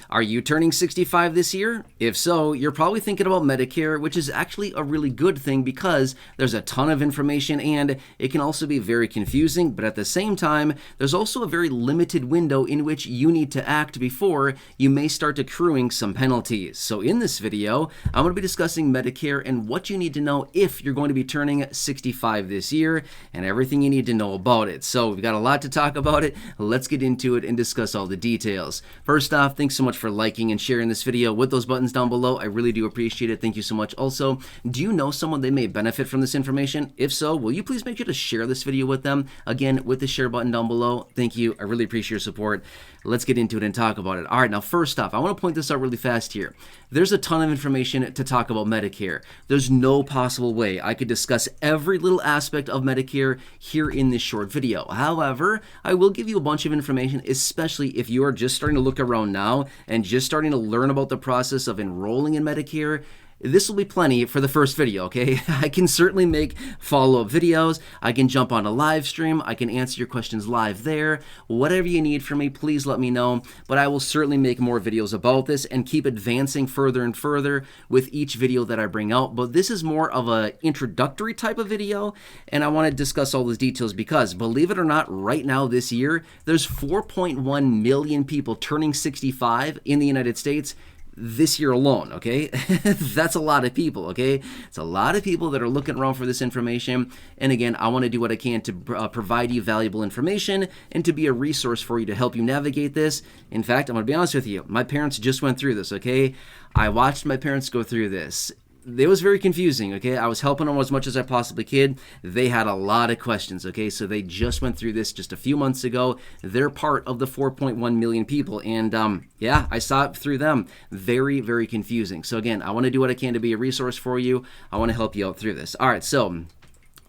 Are you turning 65 this year? If so, you're probably thinking about Medicare, which is actually a really good thing because there's a ton of information and it can also be very confusing, but at the same time, there's also a very limited window in which you need to act before you may start accruing some penalties. So in this video, I'm going to be discussing Medicare and what you need to know if you're going to be turning 65 this year and everything you need to know about it. So we've got a lot to talk about it. Let's get into it and discuss all the details. First off, thanks so much for liking and sharing this video with those buttons down below. I really do appreciate it. Thank you so much. Also, do you know someone that may benefit from this information? If so, will you please make sure to share this video with them? Again, with the share button down below. Thank you. I really appreciate your support. Let's get into it and talk about it. All right, now first off, I want to point this out really fast here. There's a ton of information to talk about Medicare. There's no possible way I could discuss every little aspect of Medicare here in this short video. However, I will give you a bunch of information, especially if you are just starting to look around now and just starting to learn about the process of enrolling in Medicare. This will be plenty for the first video, okay? I can certainly make follow-up videos. I can jump on a live stream. I can answer your questions live there. Whatever you need from me, please let me know. But I will certainly make more videos about this and keep advancing further and further with each video that I bring out. But this is more of an introductory type of video, and I want to discuss all those details because, believe it or not, right now this year, there's 4.1 million people turning 65 in the United States this year alone, okay? That's a lot of people, okay? It's a lot of people that are looking around for this information. And again, I want to do what I can to provide you valuable information and to be a resource for you to help you navigate this. In fact, I'm going to be honest with you. My parents just went through this, okay? I watched my parents go through this. It was very confusing, okay? I was helping them as much as I possibly could. They had a lot of questions, okay? So they just went through this just a few months ago. They're part of the 4.1 million people. And yeah, I saw it through them. Very, very confusing. So again, I want to do what I can to be a resource for you. I want to help you out through this. All right, so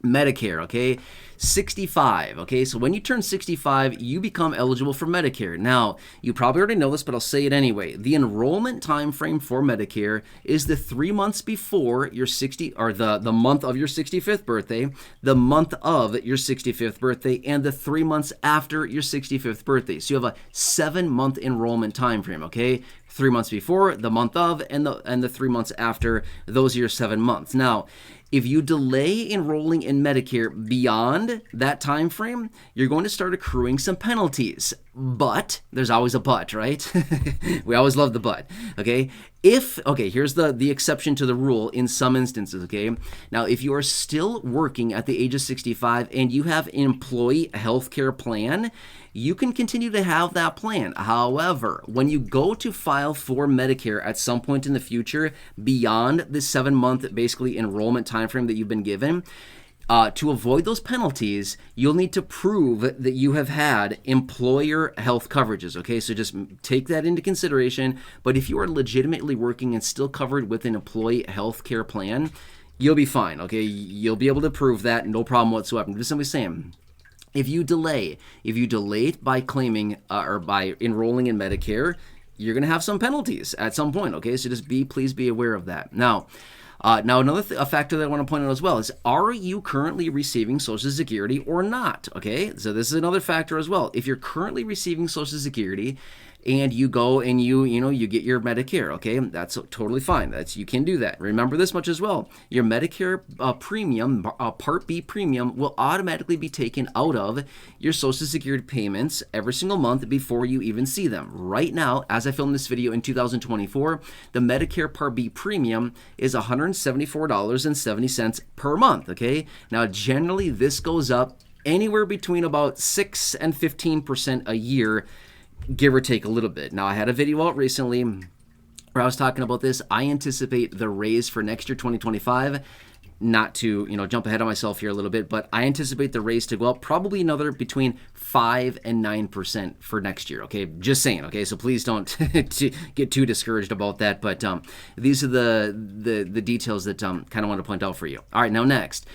Medicare, okay? 65, okay? So when you turn 65, you become eligible for Medicare. Now, you probably already know this, but I'll say it anyway. The enrollment time frame for Medicare is the 3 months before your the month of your 65th birthday, the month of your 65th birthday, and the 3 months after your 65th birthday. So you have a 7-month enrollment time frame, okay? 3 months before, the month of, and the 3 months after. Those are your 7 months. Now, if you delay enrolling in Medicare beyond that time frame, you're going to start accruing some penalties. But there's always a but, right? We always love the but, okay? Here's the exception to the rule in some instances, okay? Now, if you are still working at the age of 65 and you have an employee health care plan, you can continue to have that plan. However, when you go to file for Medicare at some point in the future, beyond the 7-month basically enrollment timeframe that you've been given, to avoid those penalties, you'll need to prove that you have had employer health coverages, okay? So just take that into consideration. But if you are legitimately working and still covered with an employee health care plan, you'll be fine, okay? You'll be able to prove that, no problem whatsoever. I'm just simply saying, if you delay it by claiming or by enrolling in Medicare, you're going to have some penalties at some point, okay? So just please be aware of that. Now another factor that I want to point out as well is, are you currently receiving Social Security or not? Okay, so this is another factor as well. If you're currently receiving Social Security and you go and you get your Medicare, okay, that's totally fine. You can do that. Remember this much as well. Your Medicare premium, Part B premium, will automatically be taken out of your Social Security payments every single month before you even see them. Right now, as I film this video in 2024, the Medicare Part B premium is $174.70 per month, okay? Now, generally, this goes up anywhere between about 6 and 15% a year, give or take a little bit. Now, I had a video out recently where I was talking about this. I anticipate the raise for next year, 2025, not to jump ahead of myself here a little bit, but I anticipate the raise to go up probably another between 5 and 9% for next year, okay? Just saying, okay? So please don't get too discouraged about that, but these are the details that kind of want to point out for you. All right, now next.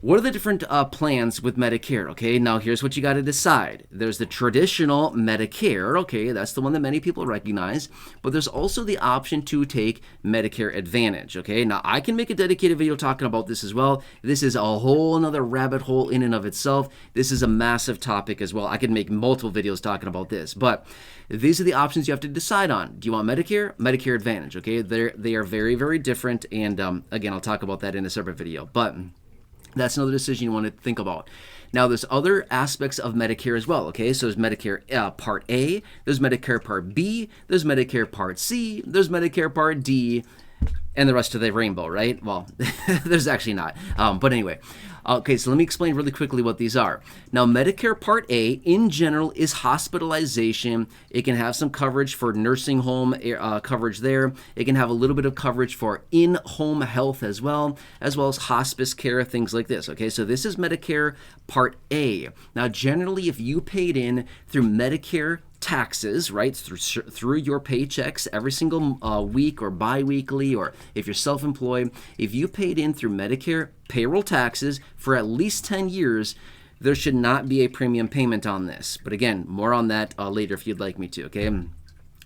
What are the different plans with Medicare? Okay, now here's what you got to decide. There's the traditional Medicare, okay, that's the one that many people recognize, but there's also the option to take Medicare Advantage, okay? Now, I can make a dedicated video talking about this as well. This is a whole another rabbit hole in and of itself. This is a massive topic as well. I could make multiple videos talking about this, but these are the options you have to decide on. Do you want Medicare? Medicare Advantage, okay? They are very, very different, and again, I'll talk about that in a separate video, but that's another decision you want to think about. Now, there's other aspects of Medicare as well, okay? So there's Medicare Part A, there's Medicare Part B, there's Medicare Part C, there's Medicare Part D, and the rest of the rainbow, right? Well, there's actually not. But anyway, okay, so let me explain really quickly what these are. Now, Medicare Part A, in general, is hospitalization. It can have some coverage for nursing home coverage there. It can have a little bit of coverage for in-home health as well as hospice care, things like this, okay? So this is Medicare Part A. Now, generally, if you paid in through Medicare taxes, right, through your paychecks every single week or bi-weekly, or if you're self-employed, if you paid in through Medicare payroll taxes for at least 10 years, there should not be a premium payment on this. But again, more on that later if you'd like me to, okay?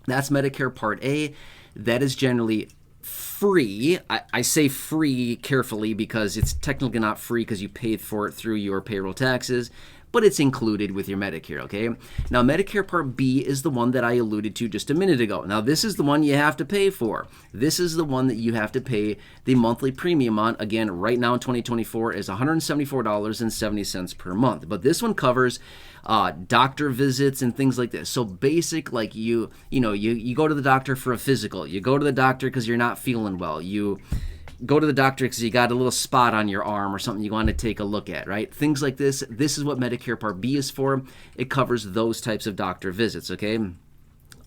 That's Medicare Part A. That is generally free. I say free carefully because it's technically not free because you paid for it through your payroll taxes, but it's included with your Medicare, okay? Now, Medicare Part B is the one that I alluded to just a minute ago. Now, this is the one you have to pay for. This is the one that you have to pay the monthly premium on. Again, right now in 2024 is $174.70 per month. But this one covers doctor visits and things like this. So basic, like you go to the doctor for a physical. You go to the doctor because you're not feeling well. You go to the doctor because you got a little spot on your arm or something you want to take a look at, right? Things like this. This is what Medicare Part B is for. It covers those types of doctor visits, okay?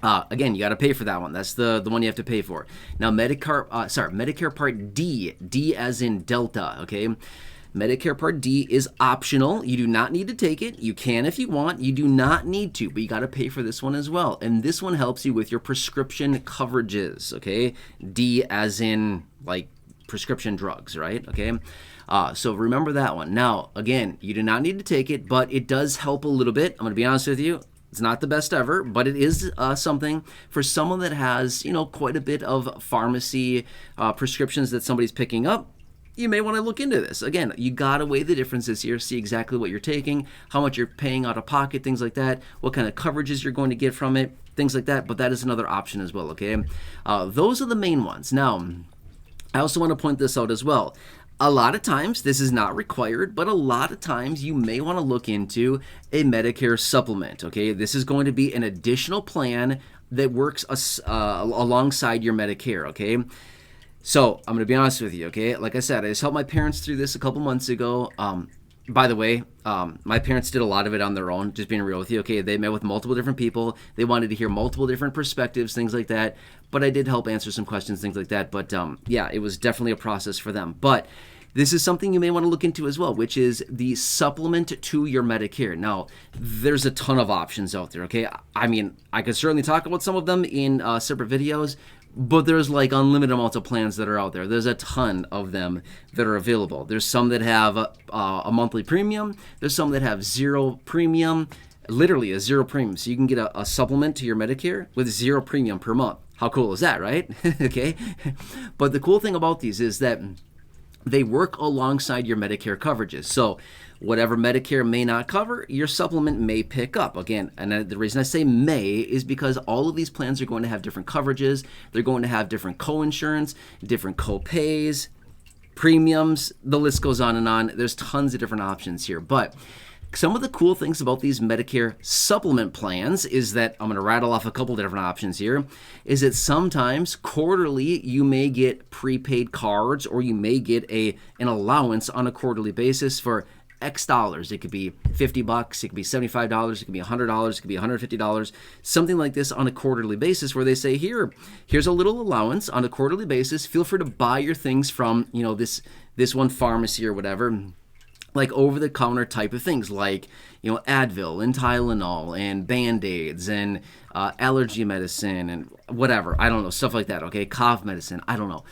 Again, you got to pay for that one. That's the one you have to pay for. Now, Medicare Part D, D as in Delta, okay? Medicare Part D is optional. You do not need to take it. You can if you want. You do not need to, but you got to pay for this one as well. And this one helps you with your prescription coverages, okay? D as in, like, prescription drugs, right? Okay, so remember that one. Now, again, you do not need to take it, but it does help a little bit. I'm going to be honest with you. It's not the best ever, but it is something for someone that has, quite a bit of pharmacy prescriptions that somebody's picking up. You may want to look into this. Again, you got to weigh the differences here, see exactly what you're taking, how much you're paying out of pocket, things like that, what kind of coverages you're going to get from it, things like that. But that is another option as well, okay? Those are the main ones. Now, I also want to point this out as well. A lot of times, this is not required, but a lot of times you may want to look into a Medicare supplement, okay? This is going to be an additional plan that works alongside your Medicare, okay? So, I'm going to be honest with you, okay? Like I said, I just helped my parents through this a couple months ago. By the way, my parents did a lot of it on their own, just being real with you. Okay, they met with multiple different people. They wanted to hear multiple different perspectives, things like that. But I did help answer some questions, things like that. But yeah, it was definitely a process for them. But this is something you may want to look into as well, which is the supplement to your Medicare. Now, there's a ton of options out there, okay? I mean, I could certainly talk about some of them in separate videos, but there's like unlimited amounts of plans that are out there. There's a ton of them that are available. There's some that have a monthly premium. There's some that have zero premium, literally a zero premium. So you can get a supplement to your Medicare with zero premium per month. How cool is that, right? Okay. But the cool thing about these is that they work alongside your Medicare coverages. So whatever Medicare may not cover, your supplement may pick up. Again, and the reason I say may is because all of these plans are going to have different coverages. They're going to have different co-insurance, different co-pays, premiums. The list goes on and on. There's tons of different options here. But some of the cool things about these Medicare supplement plans is that, I'm going to rattle off a couple different options here, is that sometimes quarterly you may get prepaid cards, or you may get an allowance on a quarterly basis for X dollars. It could be $50, it could be $75, it could be $100, it could be $150, something like this on a quarterly basis, where they say, here's a little allowance on a quarterly basis. Feel free to buy your things from, this one pharmacy or whatever, like over-the-counter type of things, like Advil and Tylenol and Band-Aids and allergy medicine and whatever. I don't know, stuff like that, okay? Cough medicine, I don't know.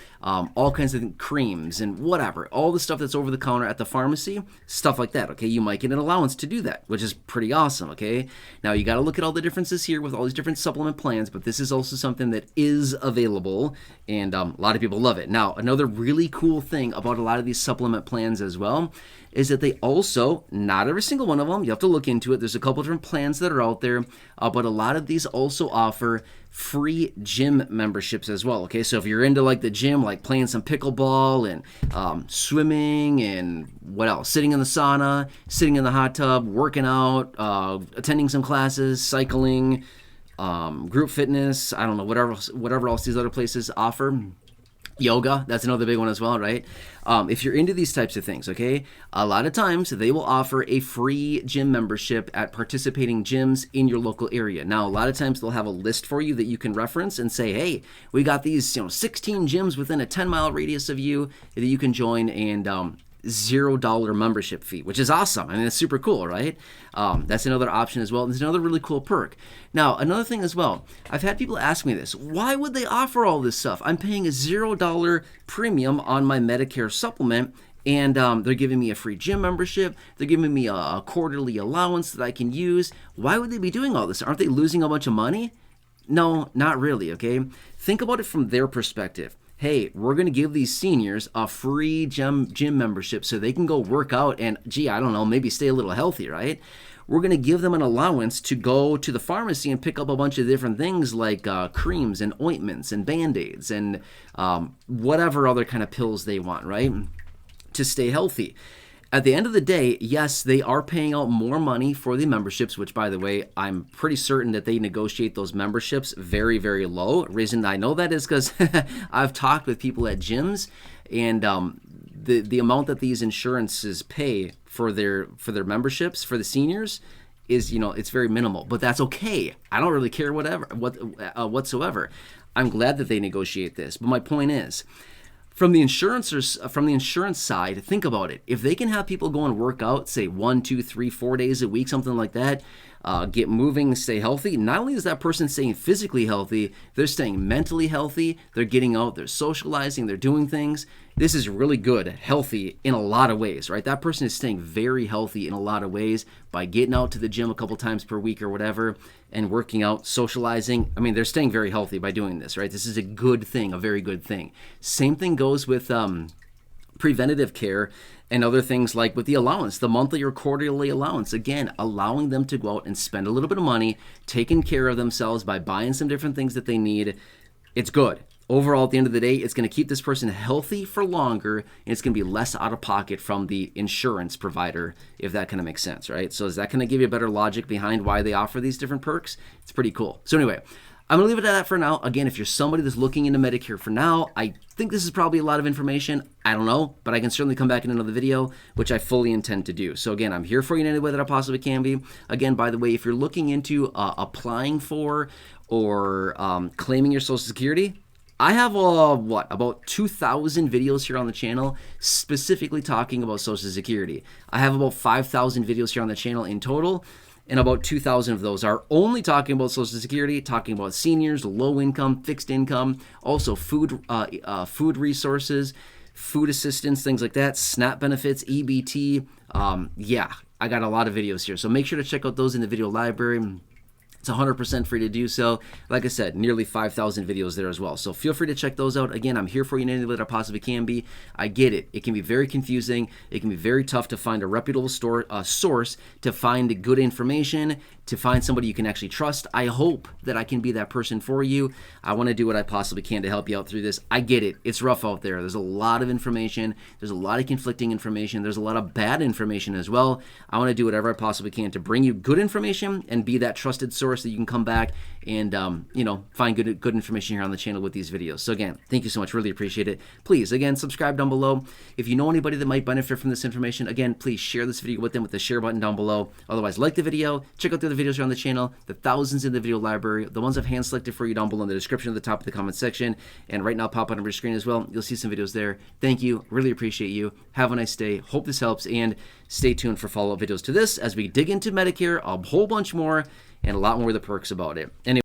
All kinds of creams and whatever. All the stuff that's over the counter at the pharmacy, stuff like that, okay? You might get an allowance to do that, which is pretty awesome, okay? Now, you got to look at all the differences here with all these different supplement plans, but this is also something that is available, and a lot of people love it. Now, another really cool thing about a lot of these supplement plans as well is that they also, not every single one of them, you have to look into it. There's a couple different plans that are out there, but a lot of these also offer free gym memberships as well, okay? So if you're into like the gym, like playing some pickleball and swimming and what else? Sitting in the sauna, sitting in the hot tub, working out, attending some classes, cycling, group fitness, I don't know, whatever else these other places offer. Yoga, that's another big one as well, right? If you're into these types of things, okay, a lot of times they will offer a free gym membership at participating gyms in your local area. Now, a lot of times they'll have a list for you that you can reference and say, hey, we got these 16 gyms within a 10-mile radius of you that you can join, and $0 membership fee, which is awesome. I mean, it's super cool, right? That's another option as well. There's another really cool perk. Now, another thing as well, I've had people ask me this. Why would they offer all this stuff? I'm paying a $0 premium on my Medicare supplement, and they're giving me a free gym membership. They're giving me a quarterly allowance that I can use. Why would they be doing all this? Aren't they losing a bunch of money? No, not really, okay? Think about it from their perspective. Hey, we're going to give these seniors a free gym membership so they can go work out and, I don't know, maybe stay a little healthy, right? We're going to give them an allowance to go to the pharmacy and pick up a bunch of different things like creams and ointments and Band-Aids and whatever other kind of pills they want, right? To stay healthy. At the end of the day, yes, they are paying out more money for the memberships, which, by the way, I'm pretty certain that they negotiate those memberships very, very low. Reason I know that is because I've talked with people at gyms, and the amount that these insurances pay for their memberships for the seniors is, it's very minimal. But that's okay. I don't really care whatsoever. I'm glad that they negotiate this. But my point is, from the insurance side, think about it. If they can have people go and work out, say 1, 2, 3, 4 days a week, something like that, get moving, stay healthy, not only is that person staying physically healthy, they're staying mentally healthy, they're getting out, they're socializing, they're doing things. This is really good, healthy in a lot of ways, right? That person is staying very healthy in a lot of ways by getting out to the gym a couple times per week or whatever and working out, socializing. I mean, they're staying very healthy by doing this, right? This is a good thing, a very good thing. Same thing goes with preventative care and other things like with the allowance, the monthly or quarterly allowance. Again, allowing them to go out and spend a little bit of money, taking care of themselves by buying some different things that they need. It's good. Overall, at the end of the day, it's going to keep this person healthy for longer, and it's going to be less out of pocket from the insurance provider, if that kind of makes sense, right? So is that going to give you a better logic behind why they offer these different perks? It's pretty cool. So anyway, I'm going to leave it at that for now. Again, if you're somebody that's looking into Medicare for now, I think this is probably a lot of information. I don't know, but I can certainly come back in another video, which I fully intend to do. So again, I'm here for you in any way that I possibly can be. Again, by the way, if you're looking into applying for or claiming your Social Security, I have about 2,000 videos here on the channel specifically talking about Social Security. I have about 5,000 videos here on the channel in total, and about 2,000 of those are only talking about Social Security, talking about seniors, low income, fixed income, also food resources, food assistance, things like that, SNAP benefits, EBT. I got a lot of videos here, so make sure to check out those in the video library. It's 100% free to do so. Like I said, nearly 5,000 videos there as well. So feel free to check those out. Again, I'm here for you in any way that I possibly can be. I get it. It can be very confusing. It can be very tough to find a reputable source, to find good information, to find somebody you can actually trust. I hope that I can be that person for you. I want to do what I possibly can to help you out through this. I get it. It's rough out there. There's a lot of information. There's a lot of conflicting information. There's a lot of bad information as well. I want to do whatever I possibly can to bring you good information and be that trusted source that you can come back and find good information here on the channel with these videos. So again, thank you so much. Really appreciate it. Please, again, subscribe down below. If you know anybody that might benefit from this information, again, please share this video with them with the share button down below. Otherwise, like the video, check out the other videos here on the channel, the thousands in the video library, the ones I've hand selected for you down below in the description at the top of the comment section, and right now pop out on your screen as well. You'll see some videos there. Thank you. Really appreciate you. Have a nice day. Hope this helps, and stay tuned for follow-up videos to this as we dig into Medicare, a whole bunch more, and a lot more of the perks about it. Anyway,